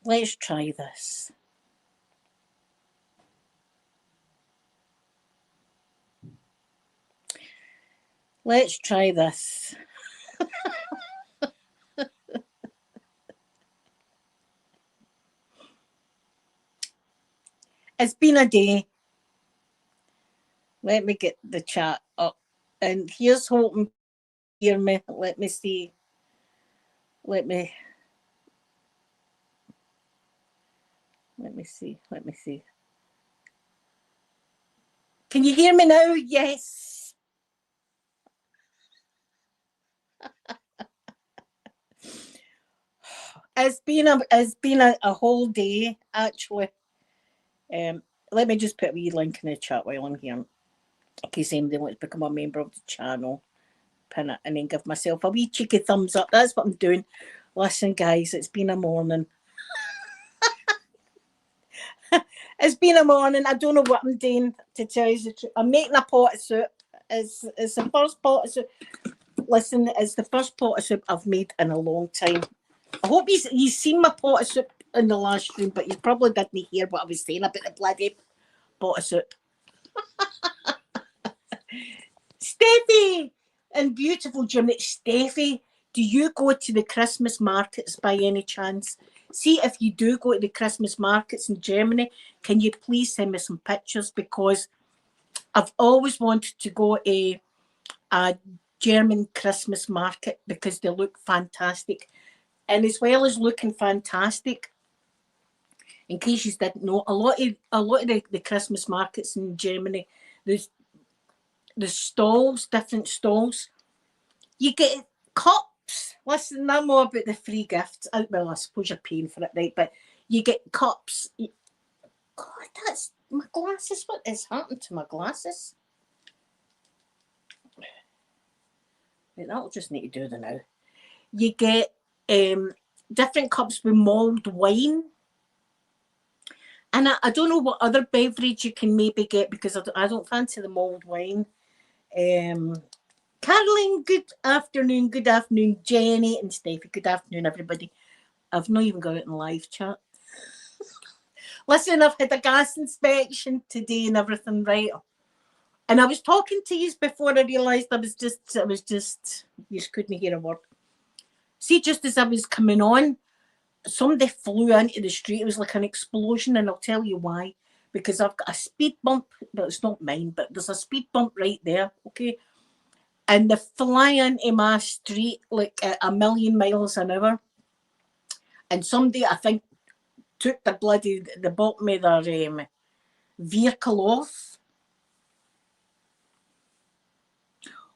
Let's try this. Let's try this. It's been a day. Let me get the chat up. And here's hoping hear me. Let me see. Let me see. Let me see. Can you hear me now? Yes. It's been a whole day actually. Um, Let me just put a wee link in the chat while I'm here, in case anybody wants to become a member of the channel. Pin it and then give myself a wee cheeky thumbs up. That's what I'm doing. Listen, guys, it's been a morning. It's been a morning. I don't know what I'm doing, to tell you the truth. I'm making a pot of soup. It's the first pot of soup. Listen, it's the first pot of soup I've made in a long time. I hope you've seen my pot of soup in the last stream, but you probably didn't hear what I was saying about the bloody pot of soup. Steffi and beautiful Jimmy. Steffi, do you go to the Christmas markets by any chance? See, if you do go to the Christmas markets in Germany, can you please send me some pictures? Because I've always wanted to go to a German Christmas market because they look fantastic. And as well as looking fantastic, in case you didn't know, a lot of the Christmas markets in Germany, there's the stalls, different stalls. You get cups. Listen, I'm all about the free gifts. Well, I suppose you're paying for it, right? But you get cups. God, that's my glasses. What has happened to my glasses? Right, that'll just need to do the now. You get different cups with mulled wine. And I don't know what other beverage you can maybe get, because I don't fancy the mulled wine. Caroline, good afternoon. Good afternoon, Jenny and Steffi. Good afternoon, everybody. I've not even got it in live chat. Listen, I've had a gas inspection today and everything, right? And I was talking to you before I realised I was just, you just couldn't hear a word. See, just as I was coming on, somebody flew into the street. It was like an explosion, and I'll tell you why. Because I've got a speed bump, but it's not mine, but there's a speed bump right there, okay? And they fly into my street like at a million miles an hour. And somebody, I think, took the bottom of their vehicle off.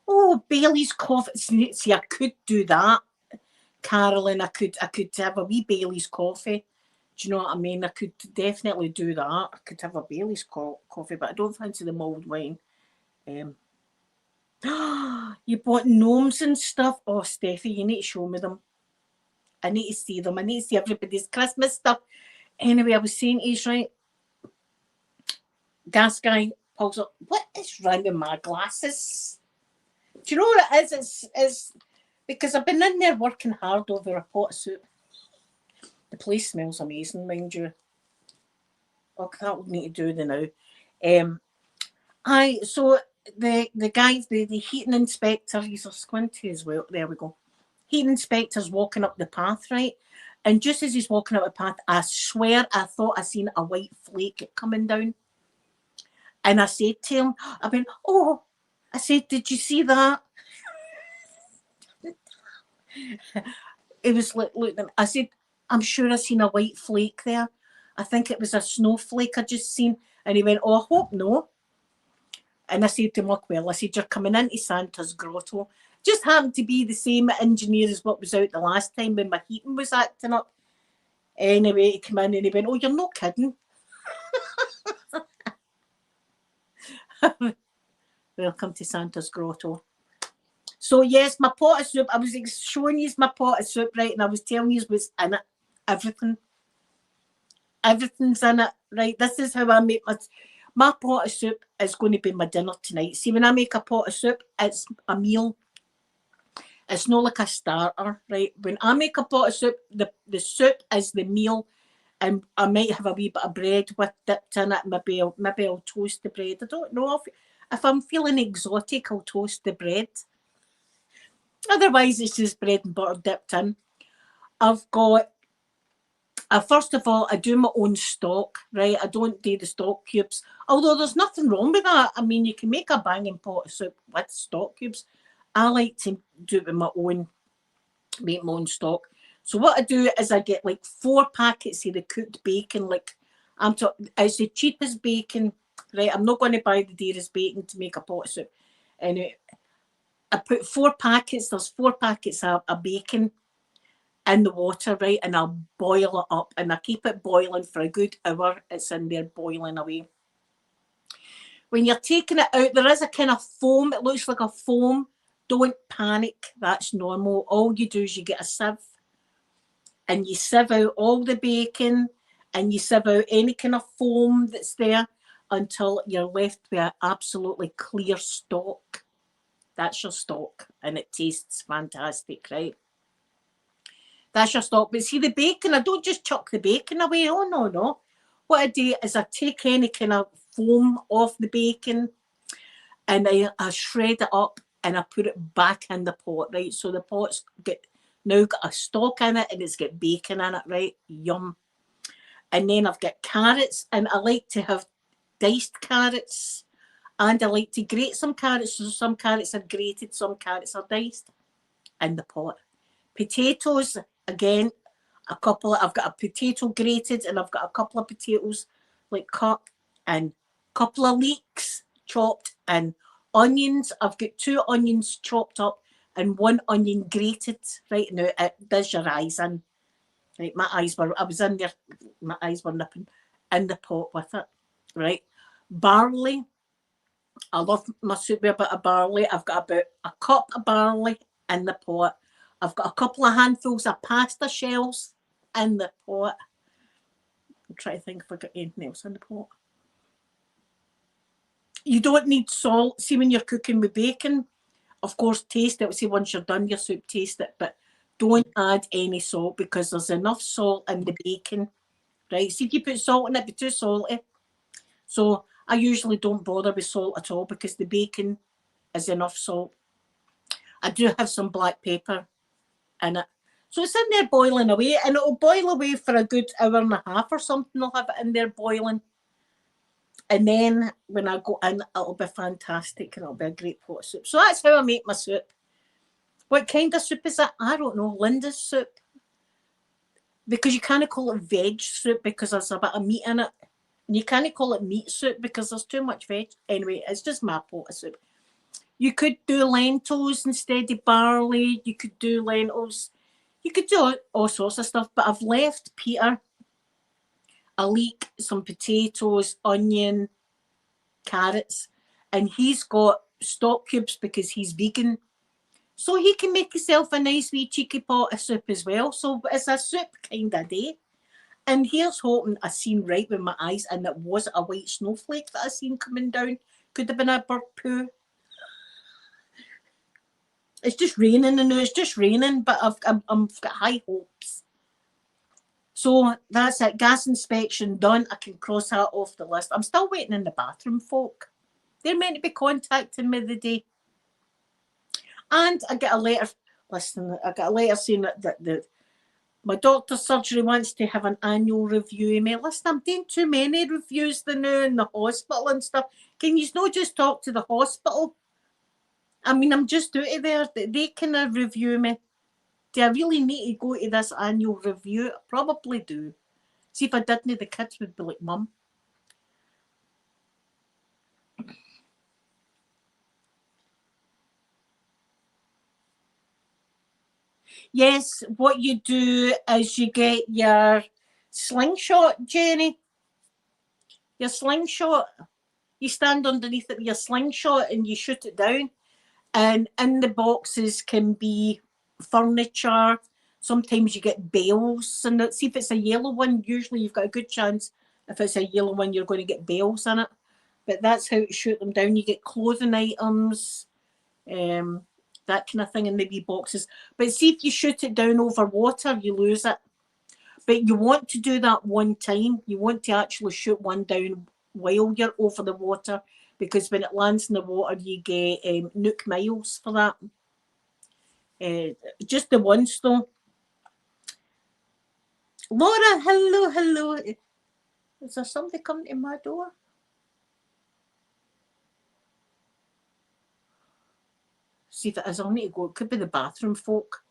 Oh, Bailey's coffee. See, I could do that, Carolyn. I could have a wee Bailey's coffee. Do you know what I mean? I could definitely do that. I could have a Bailey's coffee, but I don't fancy the mulled wine. You bought gnomes and stuff? Oh, Steffi, you need to show me them. I need to see them. I need to see everybody's Christmas stuff. Anyway, I was saying to you, right? Gas guy pulls up. What is wrong with my glasses? Do you know what it is? It's because I've been in there working hard over a pot of soup. The place smells amazing, mind you. Oh, that would need to do the now. So the guys, the heating inspector, he's a squinty as well. There we go. Heating inspector's walking up the path, right? And just as he's walking up the path, I swear I thought I seen a white flake coming down. And I said to him, I went, oh, I said, did you see that? It was like, look, I said, I'm sure I seen a white flake there. I think it was a snowflake I just seen. And he went, oh, I hope no. And I said to him, look, well, I said, you're coming into Santa's grotto. Just happened to be the same engineer as what was out the last time when my heating was acting up. Anyway, he came in and he went, oh, you're not kidding. Welcome to Santa's grotto. So yes, my pot of soup, I was showing you my pot of soup, right? And I was telling you what's in it. Everything. Everything's in it, right? This is how I make my pot of soup is going to be my dinner tonight. See, when I make a pot of soup, it's a meal. It's not like a starter, right? When I make a pot of soup, the soup is the meal. and I might have a wee bit of bread with dipped in it. Maybe I'll toast the bread. I don't know if I'm feeling exotic, I'll toast the bread. Otherwise, it's just bread and butter dipped in. I've got, first of all, I do my own stock, right? I don't do the stock cubes. Although there's nothing wrong with that. I mean, you can make a banging pot of soup with stock cubes. I like to do it with make my own stock. So what I do is I get like 4 packets of the cooked bacon. Like it's the cheapest bacon, right? I'm not going to buy the dearest bacon to make a pot of soup. Anyway, I put 4 packets. There's 4 packets of bacon in the water, right? And I'll boil it up, and I keep it boiling for a good hour. It's in there boiling away. When you're taking it out, there is a kind of foam. It looks like a foam. Don't panic. That's normal. All you do is you get a sieve and you sieve out all the bacon and you sieve out any kind of foam that's there until you're left with an absolutely clear stock. That's your stock, and it tastes fantastic, right? That's your stock. But see, the bacon, I don't just chuck the bacon away. Oh, no. What I do is I take any kind of foam off the bacon and I shred it up and I put it back in the pot, right? So the pot's now got a stock in it and it's got bacon in it, right? Yum. And then I've got carrots, and I like to have diced carrots, and I like to grate some carrots. So some carrots are grated, some carrots are diced in the pot. Potatoes, again, I've got a potato grated, and I've got a couple of potatoes like cut, and a couple of leeks chopped, and onions. I've got 2 onions chopped up and 1 onion grated. Right now, it does your eyes in. Right, I was in there, my eyes were nipping in the pot with it. Right, barley. I love my soup with a bit of barley. I've got about a cup of barley in the pot. I've got a couple of handfuls of pasta shells in the pot. I'm trying to think if I got anything else in the pot. You don't need salt. See, when you're cooking with bacon, of course, taste it. See, once you're done your soup, taste it. But don't add any salt because there's enough salt in the bacon, right? See, if you put salt in it, it'd be too salty. So I usually don't bother with salt at all because the bacon is enough salt. I do have some black pepper in it. So it's in there boiling away, and it'll boil away for a good hour and a half or something. I'll have it in there boiling. And then when I go in, it'll be fantastic and it'll be a great pot of soup. So that's how I make my soup. What kind of soup is that? I don't know. Linda's soup. Because you can't call it veg soup because there's a bit of meat in it. And you can't call it meat soup because there's too much veg. Anyway, it's just my pot of soup. You could do lentils instead of barley. You could do lentils. You could do all sorts of stuff. But I've left Peter a leek, some potatoes, onion, carrots. And he's got stock cubes because he's vegan. So he can make himself a nice wee cheeky pot of soup as well. So it's a soup kind of day. And here's hoping I seen right with my eyes, and it was a white snowflake that I seen coming down. Could have been a bird poo. It's just raining, and it's just raining, but I've got high hopes. So that's it. Gas inspection done. I can cross that off the list. I'm still waiting in the bathroom, folk. They're meant to be contacting me the day. And I get a letter. Listen, I got a letter saying that my doctor's surgery wants to have an annual review of me. Listen, I'm doing too many reviews now in the hospital and stuff. Can you not just talk to the hospital? I mean, I'm just out of there. They can review me. Do I really need to go to this annual review? I probably do. See, if I didn't, the kids would be like, Mum. Yes, what you do is you get your slingshot, Jenny. Your slingshot. You stand underneath it with your slingshot and you shoot it down. And in the boxes can be furniture. Sometimes you get bells. And see, if it's a yellow one, usually you've got a good chance. If it's a yellow one, you're going to get bells in it. But that's how to shoot them down. You get clothing items, that kind of thing in the wee boxes. But see, if you shoot it down over water, you lose it. But you want to do that one time. You want to actually shoot one down while you're over the water, because when it lands in the water, you get nuke miles for that. Just the once though. Laura, hello, hello. Is there somebody coming to my door? See if it is. I'll need to go. It could be the bathroom folk.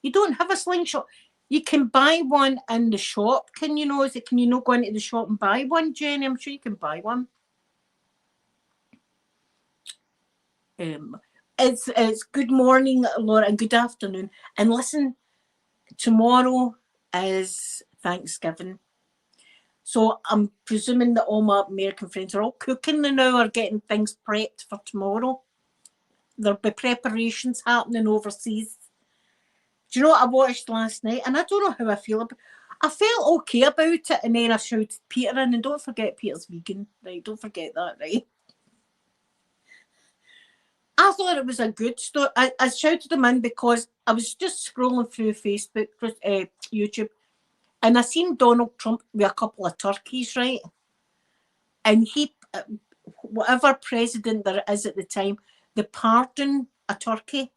You don't have a slingshot. You can buy one in the shop. Can you know? Can you not go into the shop and buy one, Jenny? I'm sure you can buy one. It's good morning, Laura, and good afternoon. And listen, tomorrow is Thanksgiving. So I'm presuming that all my American friends are all cooking now, or getting things prepped for tomorrow. There'll be preparations happening overseas. Do you know what I watched last night? And I don't know how I feel about it. I felt okay about it, and then I shouted Peter in, and don't forget Peter's vegan, right? Don't forget that, right? I thought it was a good story. I shouted him in because I was just scrolling through Facebook, YouTube, and I seen Donald Trump with a couple of turkeys, right? And he, whatever president there is at the time, they pardon a turkey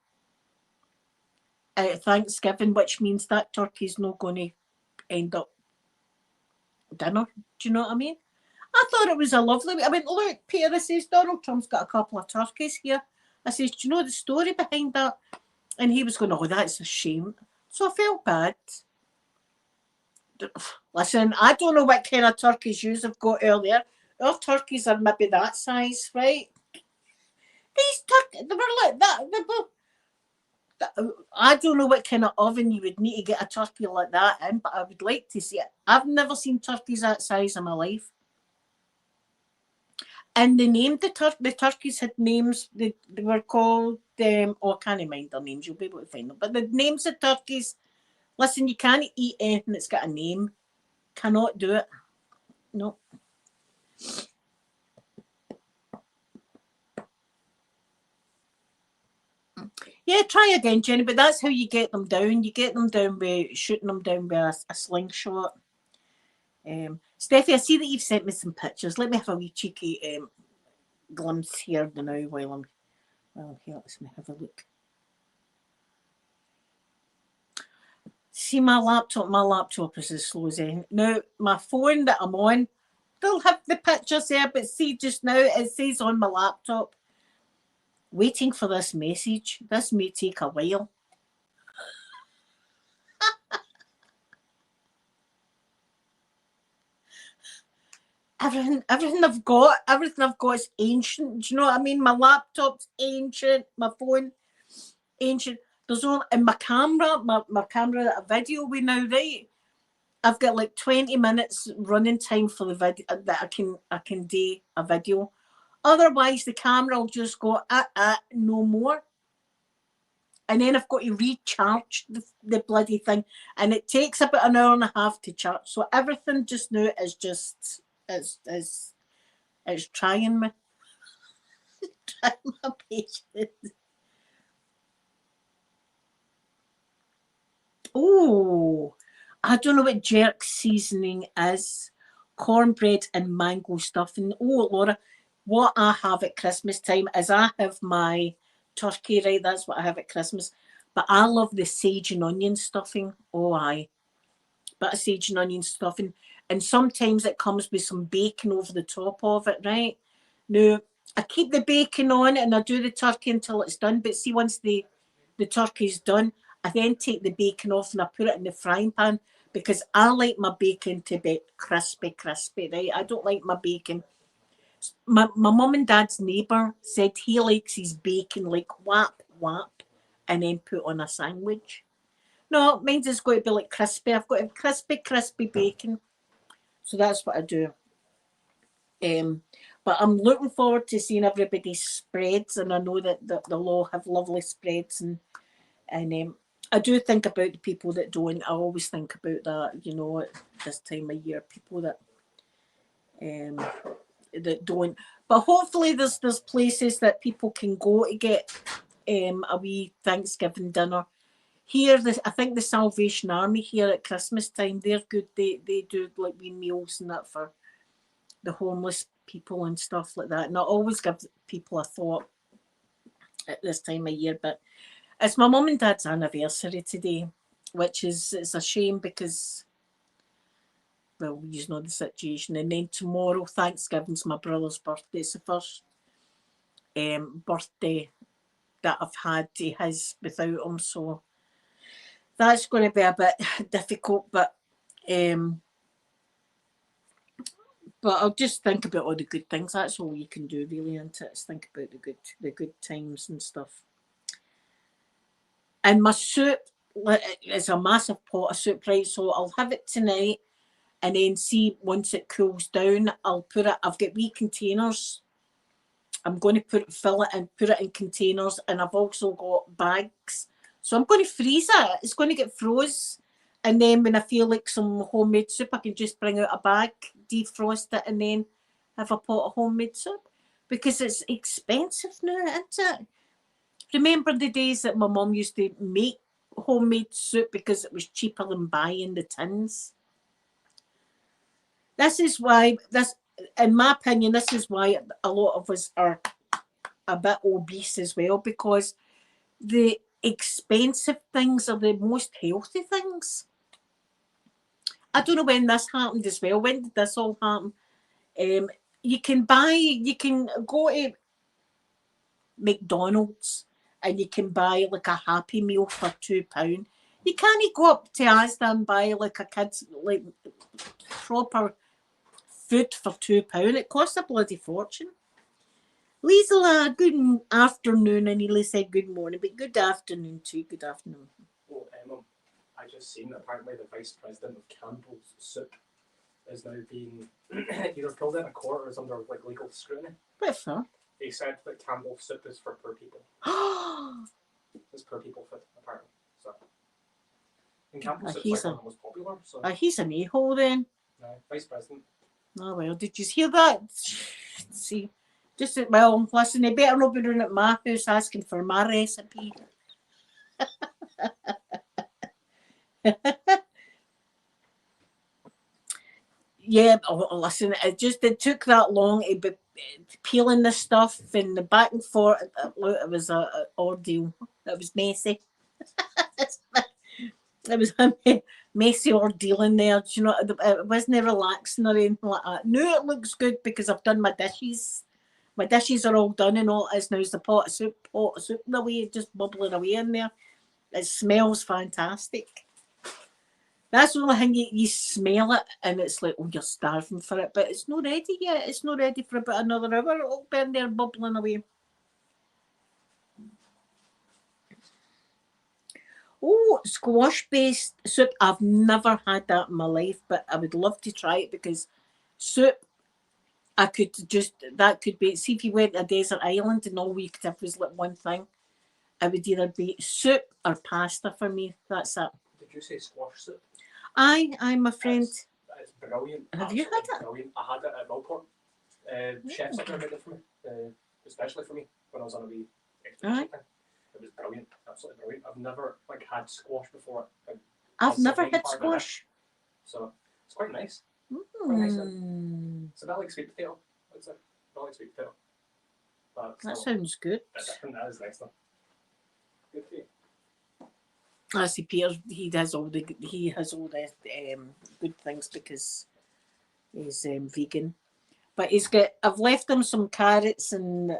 at Thanksgiving, which means that turkey's not going to end up dinner. Do you know what I mean? I thought it was a lovely. I went, look, Peter, I says, Donald Trump's got a couple of turkeys here. I says, do you know the story behind that? And he was going, oh, that's a shame. So I felt bad. Listen, I don't know what kind of turkeys you have got earlier. Our turkeys are maybe that size, right? These turkeys, they were like that. I don't know what kind of oven you would need to get a turkey like that in, but I would like to see it. I've never seen turkeys that size in my life. And they named the turkeys had names. They were called, oh, I can't mind their names. You'll be able to find them. But the names of turkeys, listen, you can't eat anything that's got a name. Cannot do it. No. Yeah, try again, Jenny, but that's how you get them down. You get them down by shooting them down with a slingshot. Steffi, I see that you've sent me some pictures. Let me have a wee cheeky glimpse here now while I'm here. Let me have a look. See, my laptop is as slow as anything. Now, my phone that I'm on, they'll have the pictures there, but see, just now it says on my laptop, waiting for this message. This may take a while. Everything I've got is ancient. Do you know what I mean? My laptop's ancient, my phone ancient. There's only in my camera, my camera, a video we now, right? I've got like 20 minutes running time for the video that I can do a video. Otherwise, the camera will just go no more. And then I've got to recharge the bloody thing, and it takes about an hour and a half to charge. So everything just now is just it's trying me, trying my patience. Oh, I don't know what jerk seasoning is. Cornbread and mango stuffing. Oh, Laura, what I have at Christmas time is I have my turkey, right? That's what I have at Christmas. But I love the sage and onion stuffing. Oh, aye. Bit of sage and onion stuffing. And sometimes it comes with some bacon over the top of it, right? Now, I keep the bacon on and I do the turkey until it's done. But see, once the turkey's done, I then take the bacon off and I put it in the frying pan, because I like my bacon to be crispy, right? I don't like my bacon. My mum and dad's neighbour said he likes his bacon like whap, and then put on a sandwich. No, mine's just got to be like crispy. I've got to have crispy bacon. So that's what I do. But I'm looking forward to seeing everybody's spreads, and I know that they'll all have lovely spreads, and I do think about the people that don't. I always think about that, you know, at this time of year, people that don't. But hopefully there's places that people can go to get a wee Thanksgiving dinner. here, I think the Salvation Army here at Christmas time, they're good. They do like wee meals and that for the homeless people and stuff like that. And I always give people a thought at this time of year. But it's my mum and dad's anniversary today, which is, it's a shame because, well, you know the situation. And then tomorrow, Thanksgiving's my brother's birthday. It's the first birthday that I've had to his without him, so that's going to be a bit difficult. But I'll just think about all the good things. That's all you can do, really, isn't it? Is think about the good times and stuff. And my soup, it's a massive pot of soup, right? So I'll have it tonight, and then see once it cools down, I'll put it. I've got wee containers. I'm going to fill it and put it in containers, and I've also got bags. So I'm going to freeze it. It's going to get froze. And then when I feel like some homemade soup, I can just bring out a bag, defrost it, and then have a pot of homemade soup. Because it's expensive now, isn't it? Remember the days that my mum used to make homemade soup because it was cheaper than buying the tins? This is why, in my opinion, this is why a lot of us are a bit obese as well, because the expensive things are the most healthy things. I don't know when this happened as well. When did this all happen? You can go to McDonald's and you can buy like a Happy Meal for £2. You can't go up to Asda and buy like a kid's like proper food for £2. It costs a bloody fortune. Liesela, good afternoon. And Nearly said good morning, but good afternoon too. Good afternoon. Oh, Emma, I just seen that apparently the Vice President of Campbell's Soup is now being either pulled in a court or is under like legal scrutiny. What for? They said that Campbell's Soup is for poor people. It's poor people food, apparently. So, and Campbell's Soup's like one of the most popular. So. He's an a-hole then. No, Vice President. Oh well, did you hear that? See, just well, listen, they better not be doing it at my house asking for my recipe. Yeah, listen, it took that long to be peeling this stuff and the back and forth. It was an ordeal. It was messy. It was a messy ordeal in there. Do you know, it wasn't relaxing or anything like that. No, it looks good because I've done my dishes. My dishes are all done, and all it is now is the pot of soup in the way, just bubbling away in there. It smells fantastic. That's the only thing, you smell it and it's like, oh, you're starving for it. But it's not ready yet. It's not ready for about another hour. It'll be in there bubbling away. Oh, squash based soup. I've never had that in my life, but I would love to try it because soup, that could be, see if you went to a desert island and all you could have was like one thing, it would either be soup or pasta for me. That's it. Did you say squash soup? I'm a friend. It's brilliant. Have you had it? Brilliant. I had it at Millport. Chefs up there made it for me, especially for me when I was on a wee expedition thing. It was brilliant, absolutely brilliant. I've never had squash before. I've never had squash. So it's quite nice. Quite nice. It's a bit like sweet potato. It's a bit like sweet potato. But that sounds good. That is nice though. Good for you. I see Peter. He has all the good things because he's vegan. But I've left him some carrots and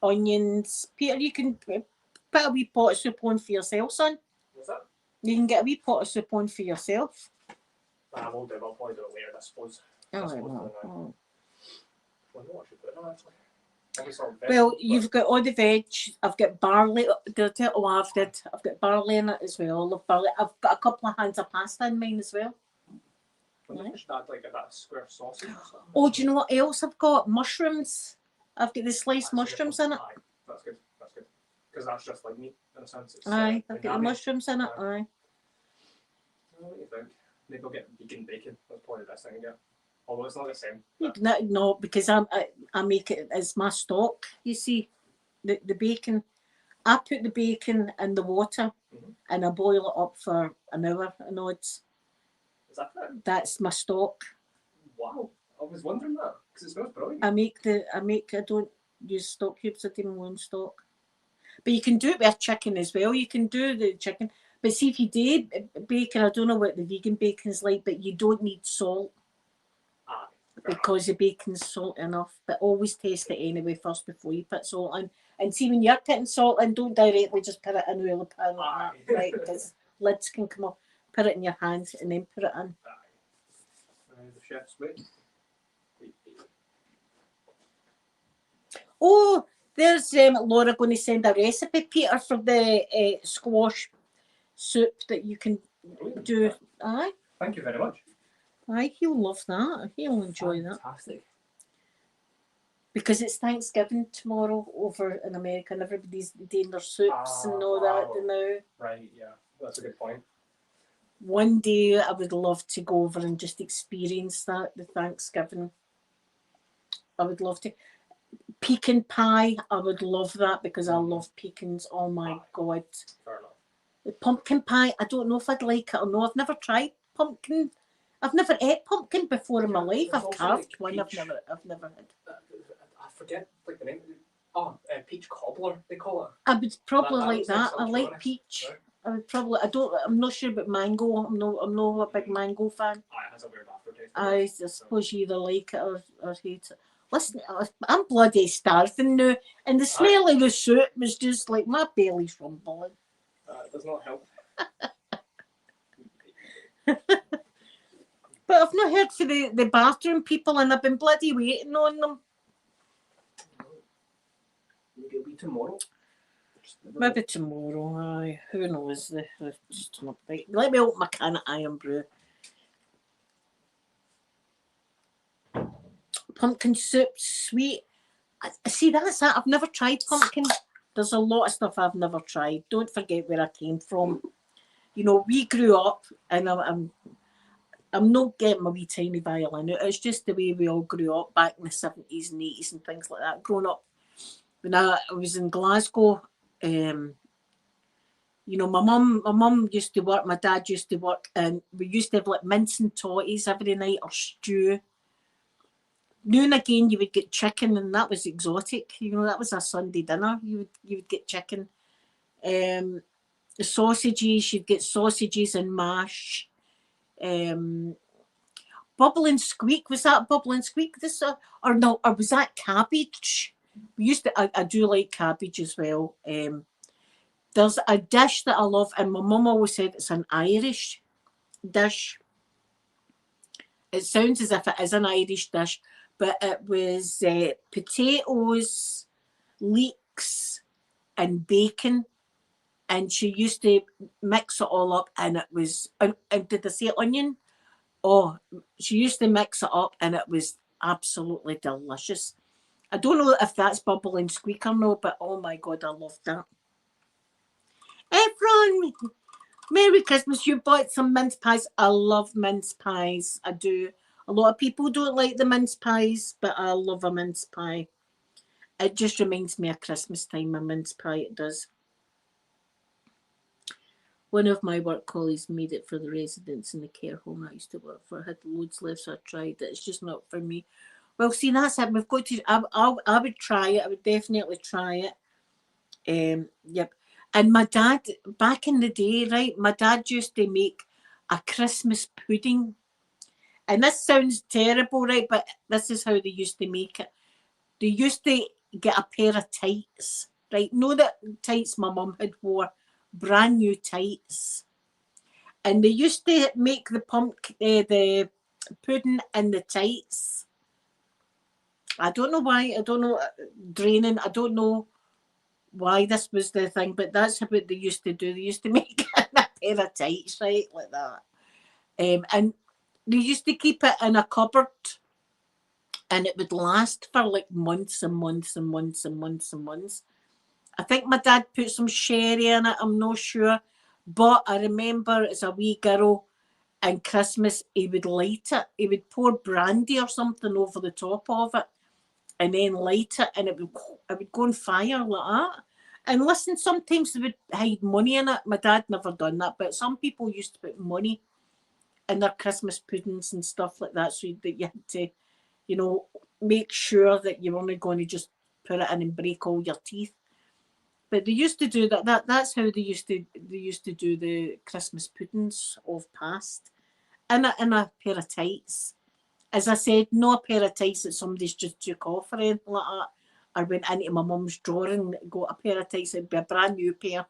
onions. Peter, you can put a wee pot of soup on for yourself, son. What's that? You can get a wee pot of soup on for yourself. I will do. I'll probably do it later, I suppose. Oh, I know what I should put in actually. Well, you've got all the veg. I've got barley. I've got barley in it as well. I love barley. I've got a couple of hands of pasta in mine as well. I should add like that square sausage. Oh, do you know what else I've got? Mushrooms. I've got the sliced mushrooms in it. Aye, that's good. That's good. Because that's just like meat in a sense. It's, I've got the mushrooms in it. Aye. What do you think? Maybe I'll get vegan bacon. That's probably the best thing to get. Although it's not the same. No, because I make it as my stock. You see, the bacon. I put the bacon in the water, and I boil it up for an hour and odds. Is that it? That's my stock. Wow, I was wondering that because it smells brilliant. I don't use stock cubes. I do my own stock. But you can do it with a chicken as well. You can do the chicken. But see, if you do bacon, I don't know what the vegan bacon's like, but you don't need salt because the bacon's salt enough. But always taste it anyway first before you put salt in. And see, when you're putting salt in, don't directly just put it in the oil pan like that, right? Because lids can come off. Put it in your hands and then put it in. The chef's wait. Oh, there's Laura going to send a recipe, Peter, for the squash soup that you can do. Aye. Thank you very much. Aye, he'll love that. He'll enjoy that. Fantastic. Because it's Thanksgiving tomorrow over in America and everybody's doing their soups and all that now. Right, yeah. That's a good point. One day I would love to go over and just experience that, the Thanksgiving. I would love to. Pecan pie, I would love that because I love pecans. Oh my God. Fair enough. The pumpkin pie, I don't know if I'd like it or no. I've never tried pumpkin. I've never ate pumpkin before in my life. I've carved one. I've never had. I forget like the name. Peach cobbler they call it. I would probably like that. I like peach. Right. I would probably. I'm not sure about mango. I'm not a big mango fan. It has a weird aftertaste. I suppose you either like it or hate it. Listen, I'm bloody starving now, and the smell of the soup was just like my belly's rumbling. It does not help. But I've not heard from the bathroom people, and I've been bloody waiting on them. Maybe it'll be tomorrow. Maybe tomorrow, aye. Who knows? Let me open my can of Iron Brew. Pumpkin soup, sweet. See, that's that. I've never tried pumpkin. There's a lot of stuff I've never tried. Don't forget where I came from. You know, we grew up, and I'm not getting my wee tiny violin out. It's just the way we all grew up back in the 70s and 80s and things like that. Growing up, when I was in Glasgow, you know, my mum used to work, my dad used to work, and we used to have like mince and totties every night or stew. Now and again, you would get chicken, and that was exotic. You know, that was a Sunday dinner. You would get chicken. The sausages, you'd get sausages and mash. Bubble and squeak, was that bubble and squeak? Or was that cabbage? We used to. I do like cabbage as well. There's a dish that I love, and my mum always said it's an Irish dish. It sounds as if it is an Irish dish, but it was potatoes, leeks, and bacon. And she used to mix it all up, and it was. And did I say onion? Oh, she used to mix it up, and it was absolutely delicious. I don't know if that's bubble and squeak or no, but oh my God, I love that. Everyone, Merry Christmas. You bought some mince pies. I love mince pies. I do. A lot of people don't like the mince pies, but I love a mince pie. It just reminds me of Christmas time, a mince pie, it does. One of my work colleagues made it for the residents in the care home I used to work for. I had loads left, so I tried it. It's just not for me. Well, see, that's it. We've got to. I would try it. I would definitely try it. Yep. And my dad, back in the day, right, my dad used to make a Christmas pudding. And this sounds terrible, right, but this is how they used to make it. They used to get a pair of tights, right? Know that tights my mum had wore, brand new tights. And they used to make the the pudding in the tights. I don't know why. I don't know, draining. I don't know why this was the thing, but that's what they used to do. They used to make a pair of tights, right, like that. And they used to keep it in a cupboard, and it would last for like months and months and months and months and months. I think my dad put some sherry in it, I'm not sure. But I remember as a wee girl, and Christmas, he would light it. He would pour brandy or something over the top of it, and then light it, and it would go on fire like that. And listen, sometimes they would hide money in it. My dad never done that, but some people used to put money in their Christmas puddings and stuff like that, so that you had to, you know, make sure that you're only going to just put it in and break all your teeth. But they used to do that. That's how they used to do the Christmas puddings of past. In a pair of tights. As I said, not a pair of tights that somebody's just took off or anything like that. I went into my mum's drawer and got a pair of tights. It'd be a brand new pair.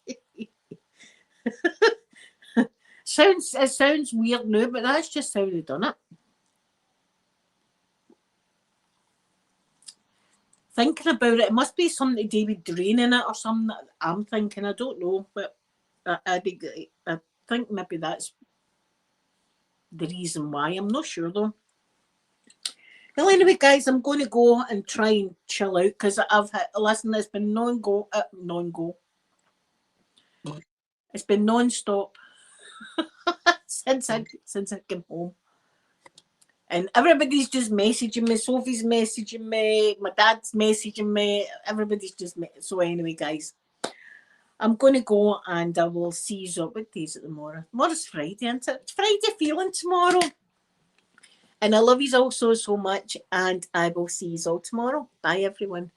It sounds weird now, but that's just how they done it. Thinking about it, it must be something to do with draining it or something that I'm thinking. I don't know, but I think maybe that's the reason why. I'm not sure though. Well, anyway, guys, I'm going to go and try and chill out because listen, it's been non-go. It's been non-stop since I came home. And everybody's just messaging me. Sophie's messaging me. My dad's messaging me. Everybody's just so anyway, guys. I'm going to go and I will see you. What day is it tomorrow? Tomorrow's Friday, isn't it? It's Friday feeling tomorrow. And I love you all so much. And I will see you all tomorrow. Bye, everyone.